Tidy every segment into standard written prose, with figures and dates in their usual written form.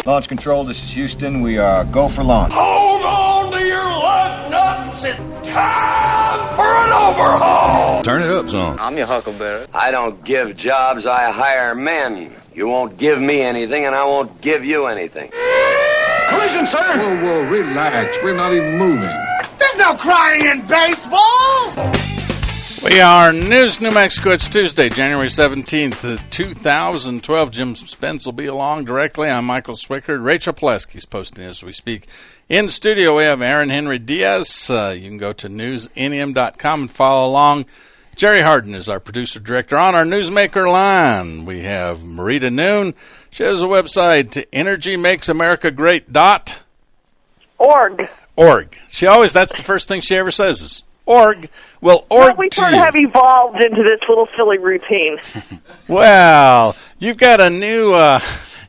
Launch control, this is Houston. We are go for launch. Hold on to your lug nuts. It's time for an overhaul. Turn it up, son. I'm your huckleberry. I don't give jobs, I hire men. You won't give me anything, and I won't give you anything. Collision, sir. Whoa, relax. We're not even moving. There's no crying in baseball! We are News New Mexico. It's Tuesday, January 17th, 2012. Jim Spence will be along directly. I'm Michael Swickard. Rachel Plesky's posting as we speak. In studio, we have Aaron Henry Diaz. You can go to newsnem.com and follow along. Jerry Harden is our producer-director. On our Newsmaker line, we have Marita Noon. She has a website, energymakes.america.org. She always, that's the first thing she ever says is org. Well, org. Well, we sort of have evolved into this little silly routine. Well, you've got a new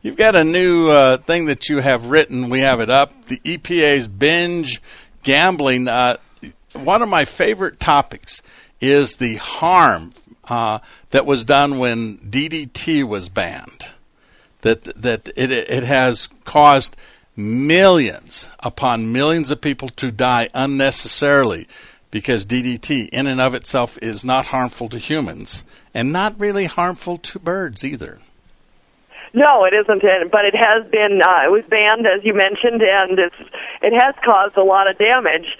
thing that you have written. We have it up. The EPA's binge gambling. One of my favorite topics is the harm that was done when DDT was banned. That it has caused millions upon millions of people to die unnecessarily, because DDT in and of itself is not harmful to humans and not really harmful to birds either. No, it isn't, but it has been, it was banned, as you mentioned, and it has caused a lot of damage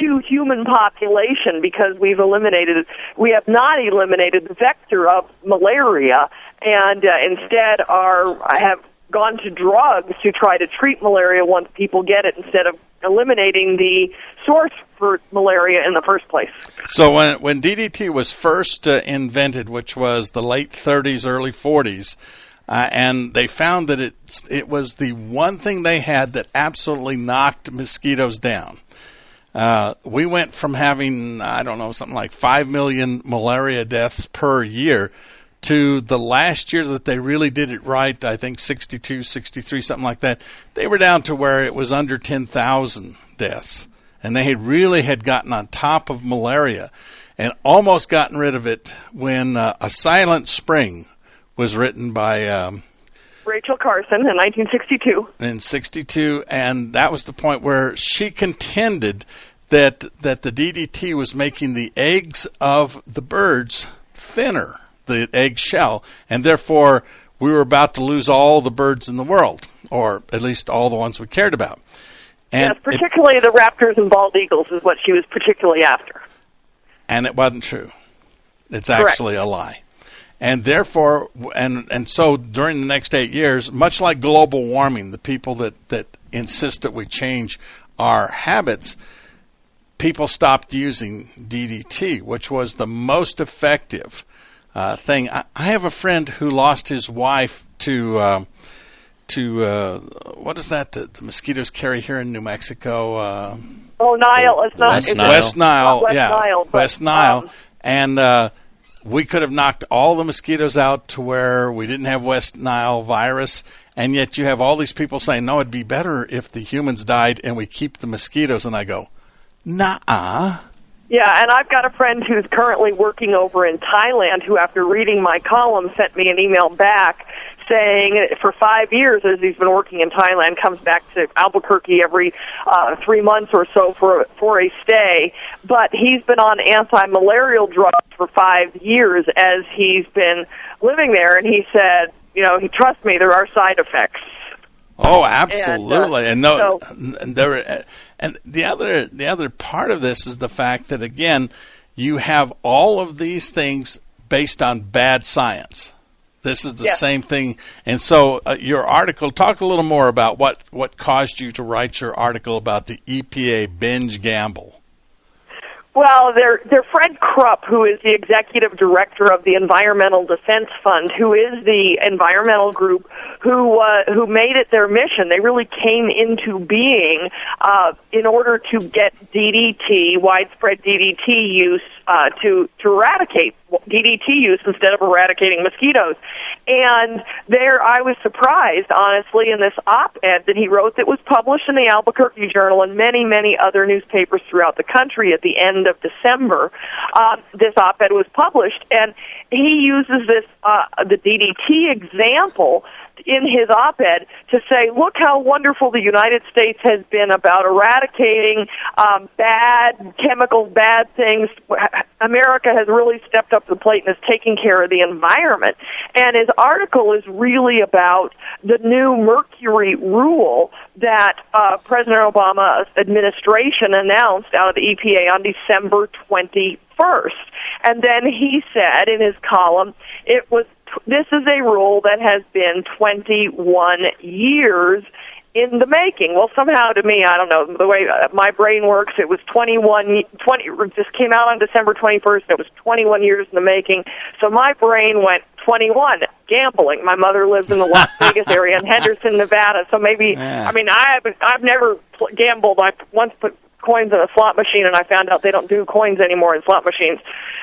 to human population, because we have not eliminated the vector of malaria, and instead have gone to drugs to try to treat malaria once people get it, instead of eliminating the source for malaria in the first place. So when DDT was first invented, which was the late 30s, early 40s, and they found that it was the one thing they had that absolutely knocked mosquitoes down. We went from having, something like 5 million malaria deaths per year to the last year that they really did it right, I think 62, 63, something like that. They were down to where it was under 10,000 deaths. And they had gotten on top of malaria and almost gotten rid of it when A Silent Spring was written by Rachel Carson in 1962. In 62, and that was the point where she contended that the DDT was making the eggs of the birds thinner, the egg shell, and therefore we were about to lose all the birds in the world, or at least all the ones we cared about. And yes, particularly the raptors and bald eagles is what she was particularly after. And it wasn't true. It's actually a lie. And therefore, and so during the next 8 years, much like global warming, the people that insist that we change our habits, people stopped using DDT, which was the most effective thing. I have a friend who lost his wife to what is that the mosquitoes carry here in New Mexico? Nile. It's not West Nile. West Nile. And we could have knocked all the mosquitoes out to where we didn't have West Nile virus, and yet you have all these people saying, no, it'd be better if the humans died and we keep the mosquitoes. And I go, nah. Yeah, and I've got a friend who's currently working over in Thailand who, after reading my column, sent me an email back saying for 5 years, as he's been working in Thailand, comes back to Albuquerque every 3 months or so for a stay, but he's been on anti-malarial drugs for 5 years as he's been living there, and he said, trust me, there are side effects. Oh, absolutely. And the other part of this is the fact that, again, you have all of these things based on bad science. This is the same thing. And so your article, talk a little more about what caused you to write your article about the EPA binge gamble. Well, they're Fred Krupp, who is the executive director of the Environmental Defense Fund, who is the environmental group who made it their mission. They really came into being in order to get DDT, widespread DDT use, to eradicate DDT use instead of eradicating mosquitoes. And I was surprised, honestly, in this op-ed that he wrote that was published in the Albuquerque Journal and many, many other newspapers throughout the country at the end of December. This op-ed was published, and he uses this the DDT example in his op-ed to say, look how wonderful the United States has been about eradicating bad chemicals, bad things. America has really stepped up to the plate and is taking care of the environment. And his article is really about the new mercury rule that President Obama's administration announced out of the EPA on December 21st. And then he said in his column, this is a rule that has been 21 years in the making. Well, somehow to me, I don't know, the way my brain works, it was 20, just came out on December 21st, it was 21 years in the making. So my brain went 21, gambling. My mother lives in the Las Vegas area in Henderson, Nevada, so maybe, I mean, I've never gambled. I once put coins in a slot machine, and I found out they don't do coins anymore in slot machines.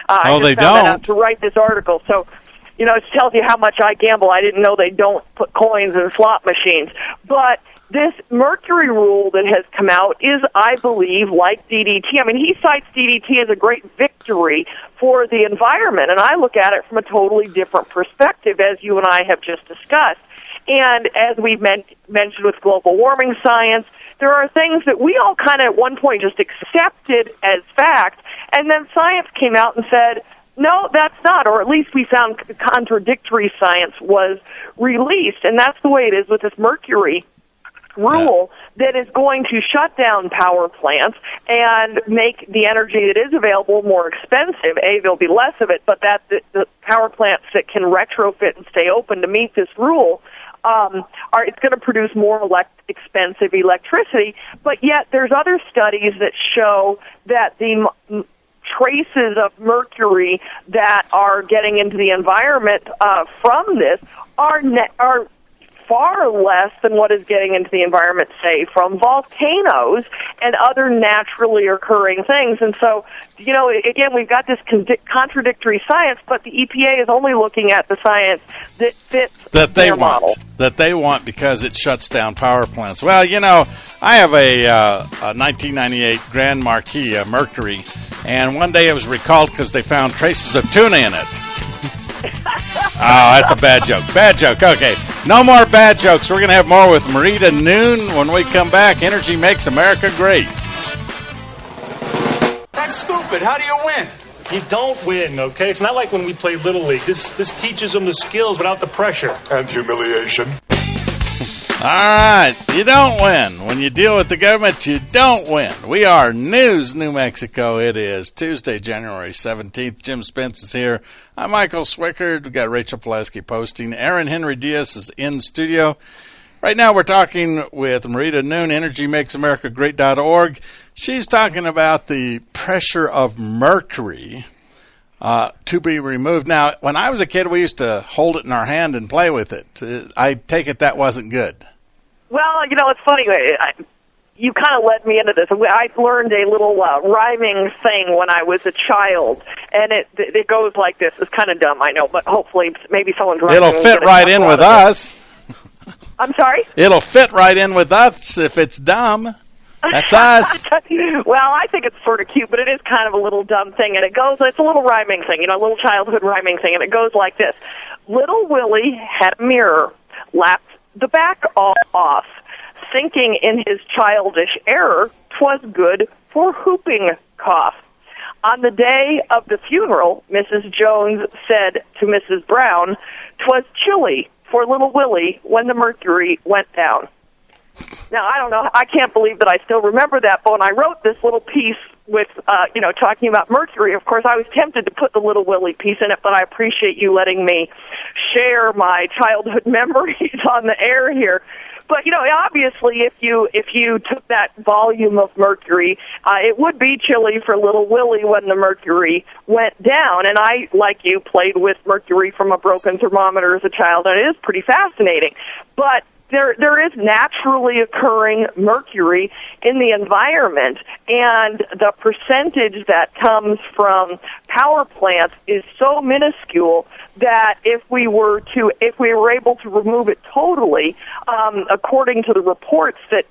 I just they found that don't? out to write this article. So, you know, it tells you how much I gamble. I didn't know they don't put coins in slot machines. But this mercury rule that has come out is, I believe, like DDT. I mean, he cites DDT as a great victory for the environment, and I look at it from a totally different perspective, as you and I have just discussed. And as we've mentioned with global warming science, there are things that we all kind of at one point just accepted as fact, and then science came out and said, no, that's not, or at least we found contradictory science was released, and that's the way it is with this mercury rule that is going to shut down power plants and make the energy that is available more expensive. There'll be less of it, but that the power plants that can retrofit and stay open to meet this rule it's going to produce more expensive electricity, but yet there's other studies that show that the traces of mercury that are getting into the environment from this are far less than what is getting into the environment, say, from volcanoes and other naturally occurring things. And so, you know, again, we've got this contradictory science, but the EPA is only looking at the science that fits their model. That they want because it shuts down power plants. Well, you know, I have a 1998 Grand Marquis Mercury, and one day it was recalled because they found traces of tuna in it. Oh, that's a bad joke. Bad joke. Okay. No more bad jokes. We're going to have more with Marita Noon when we come back. Energy makes America great. That's stupid. How do you win? You don't win, okay? It's not like when we play Little League. This teaches them the skills without the pressure. And humiliation. All right. You don't win. When you deal with the government, you don't win. We are News New Mexico. It is Tuesday, January 17th. Jim Spence is here. I'm Michael Swickard. We've got Rachel Pulaski posting. Aaron Henry Diaz is in studio. Right now we're talking with Marita Noon, energymakesamericagreat.org. She's talking about the pressure of mercury to be removed. Now, when I was a kid, we used to hold it in our hand and play with it. I take it that wasn't good. Well, you know, it's funny. You kind of led me into this. I learned a little rhyming thing when I was a child, and it goes like this. It's kind of dumb, I know, but hopefully maybe someone's right. It'll fit right in with us. I'm sorry? It'll fit right in with us if it's dumb. That's us. Well, I think it's sort of cute, but it is kind of a little dumb thing, and it's a little rhyming thing, you know, a little childhood rhyming thing, and it goes like this. Little Willie had a mirror, lapped the back off, thinking in his childish error 'twas good for whooping cough. On the day of the funeral, Mrs. Jones said to Mrs. Brown, 'twas chilly for little Willie when the mercury went down. Now, I don't know, I can't believe that I still remember that, but when I wrote this little piece with, talking about mercury, of course, I was tempted to put the Little Willie piece in it, but I appreciate you letting me share my childhood memories on the air here. But, you know, obviously, if you took that volume of mercury, it would be chilly for little Willie when the mercury went down. And I, like you, played with mercury from a broken thermometer as a child, and it is pretty fascinating. But there is naturally occurring mercury in the environment, and the percentage that comes from power plants is so minuscule that if we were able to remove it totally, according to the reports that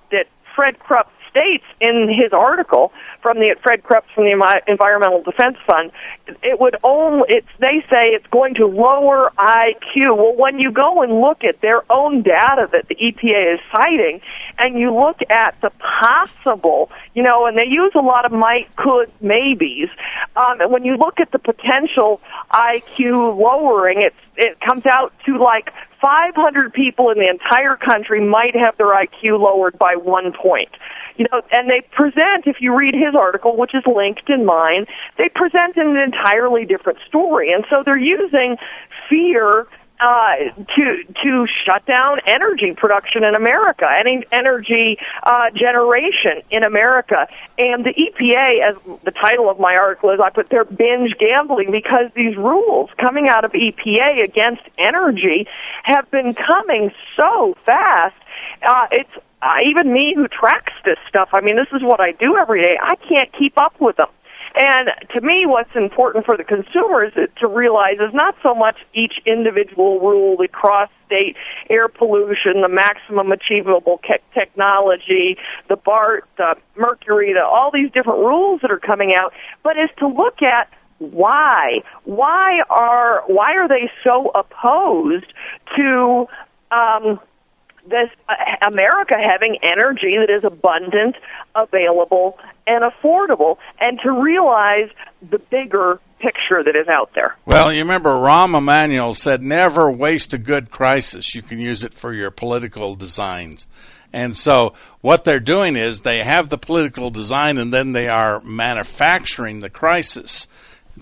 Fred Krupp states in his article from Fred Krupp from the Environmental Defense Fund, they say it's going to lower IQ. Well, when you go and look at their own data that the EPA is citing, and you look at the possible, and they use a lot of might, could, maybes, and when you look at the potential IQ lowering, it comes out to like 500 people in the entire country might have their IQ lowered by 1 point. And they present, if you read his article, which is linked in mine, they present an entirely different story. And so they're using fear to shut down energy production in America, energy generation in America. And the EPA, as the title of my article is, I put they're binge gambling because these rules coming out of EPA against energy have been coming so fast. Even me who tracks this stuff, this is what I do every day, I can't keep up with them. And to me, what's important for the consumers to realize is not so much each individual rule, the cross-state air pollution, the maximum achievable technology, the BART, the mercury, all these different rules that are coming out, but is to look at why. Why are they so opposed to this America having energy that is abundant, available, and affordable, and to realize the bigger picture that is out there. Well, you remember Rahm Emanuel said, never waste a good crisis. You can use it for your political designs. And so what they're doing is they have the political design, and then they are manufacturing the crisis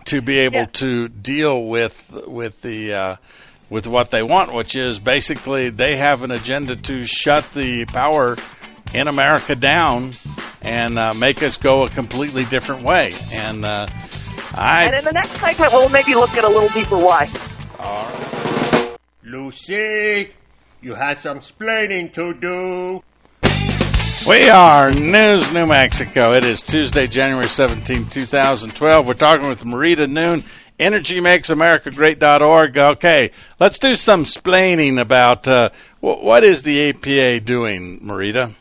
to be able to deal with what they want, which is basically they have an agenda to shut the power in America down and make us go a completely different way. And and in the next segment, we'll maybe look at a little deeper why. All right. Lucy, you had some splaining to do. We are News New Mexico. It is Tuesday, January 17, 2012. We're talking with Marita Noon, EnergyMakesAmericaGreat.org. Okay, let's do some splaining about what is the EPA doing, Marita?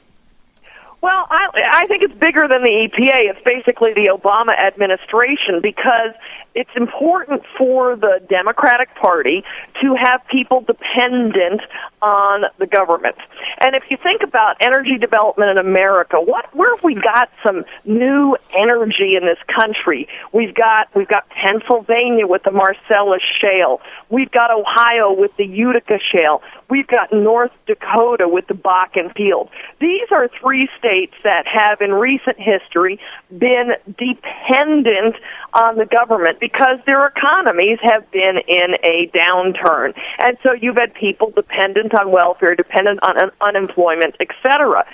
Well, I think it's bigger than the EPA. It's basically the Obama administration, because it's important for the Democratic Party to have people dependent on the government. And if you think about energy development in America, where have we got some new energy in this country? We've got Pennsylvania with the Marcellus Shale. We've got Ohio with the Utica Shale. We've got North Dakota with the Bakken Field. These are three states that have, in recent history, been dependent on the government because their economies have been in a downturn. And so you've had people dependent on welfare, dependent on unemployment, etc.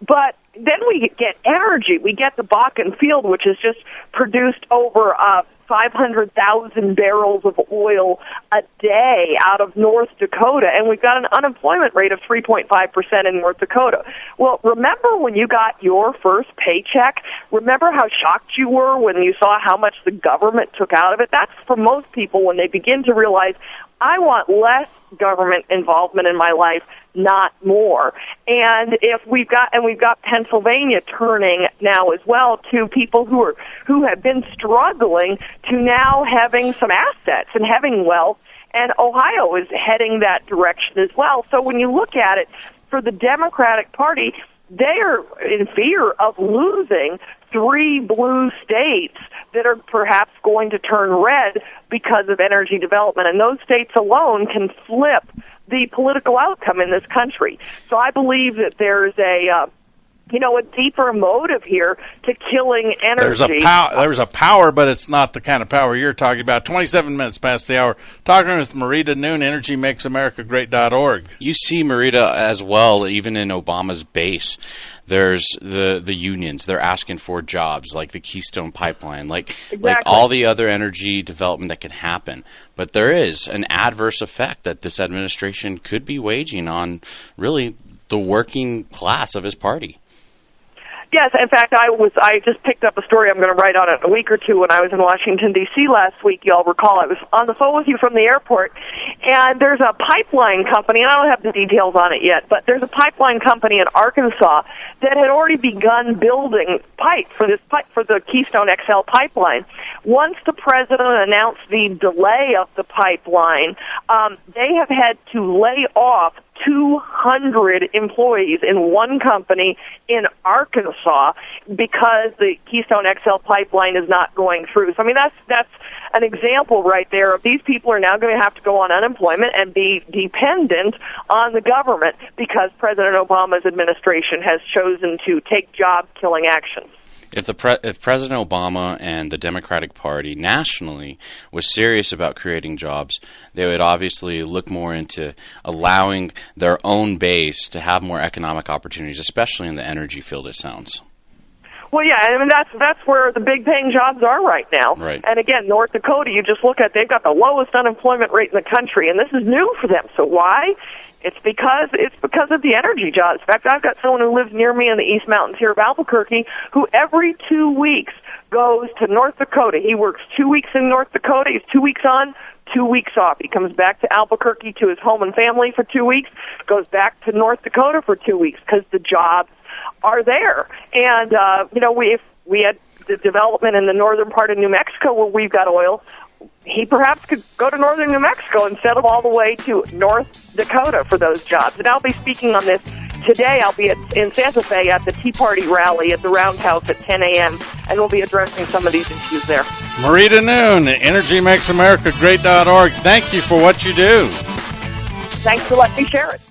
But then we get energy. We get the Bakken Field, which has just produced over 500,000 barrels of oil a day out of North Dakota, and we've got an unemployment rate of 3.5% in North Dakota. Well, remember when you got your first paycheck? Remember how shocked you were when you saw how much the government took out of it? That's for most people when they begin to realize, I want less government involvement in my life, not more. And we've got Pennsylvania turning now as well to people who have been struggling to now having some assets and having wealth, and Ohio is heading that direction as well. So when you look at it, for the Democratic Party, they are in fear of losing 3 blue states that are perhaps going to turn red because of energy development, and those states alone can flip the political outcome in this country. So I believe that there's a deeper motive here to killing energy. There's a power, but it's not the kind of power you're talking about. 27 minutes past the hour. Talking with Marita Noon, EnergyMakesAmericaGreat.org. You see, Marita, as well, even in Obama's base, there's the unions. They're asking for jobs, like the Keystone Pipeline, like all the other energy development that can happen. But there is an adverse effect that this administration could be waging on really the working class of his party. Yes, in fact, I just picked up a story I'm going to write on it in a week or two when I was in Washington, D.C. last week. Y'all recall I was on the phone with you from the airport, and there's a pipeline company, and I don't have the details on it yet, but there's a pipeline company in Arkansas that had already begun building pipe for the Keystone XL pipeline. Once the president announced the delay of the pipeline, they have had to lay off 200 employees in one company in Arkansas because the Keystone XL pipeline is not going through. So, I mean, that's an example right there of these people are now going to have to go on unemployment and be dependent on the government because President Obama's administration has chosen to take job-killing action. If President Obama and the Democratic Party nationally was serious about creating jobs, they would obviously look more into allowing their own base to have more economic opportunities, especially in the energy field, it sounds. Well, yeah, I mean, that's where the big paying jobs are right now. Right. And again, North Dakota, you just look at, they've got the lowest unemployment rate in the country, and this is new for them. So why? It's because of the energy jobs. In fact, I've got someone who lives near me in the East Mountains here of Albuquerque who every 2 weeks goes to North Dakota. He works 2 weeks in North Dakota. He's 2 weeks on, 2 weeks off. He comes back to Albuquerque to his home and family for 2 weeks, goes back to North Dakota for 2 weeks because the jobs are there. And, we had the development in the northern part of New Mexico where we've got oil. He perhaps could go to northern New Mexico instead of all the way to North Dakota for those jobs. And I'll be speaking on this today. I'll be in Santa Fe at the Tea Party rally at the Roundhouse at 10 a.m., and we'll be addressing some of these issues there. Marita Noon, EnergyMakesAmericaGreat.org. Thank you for what you do. Thanks for letting me share it.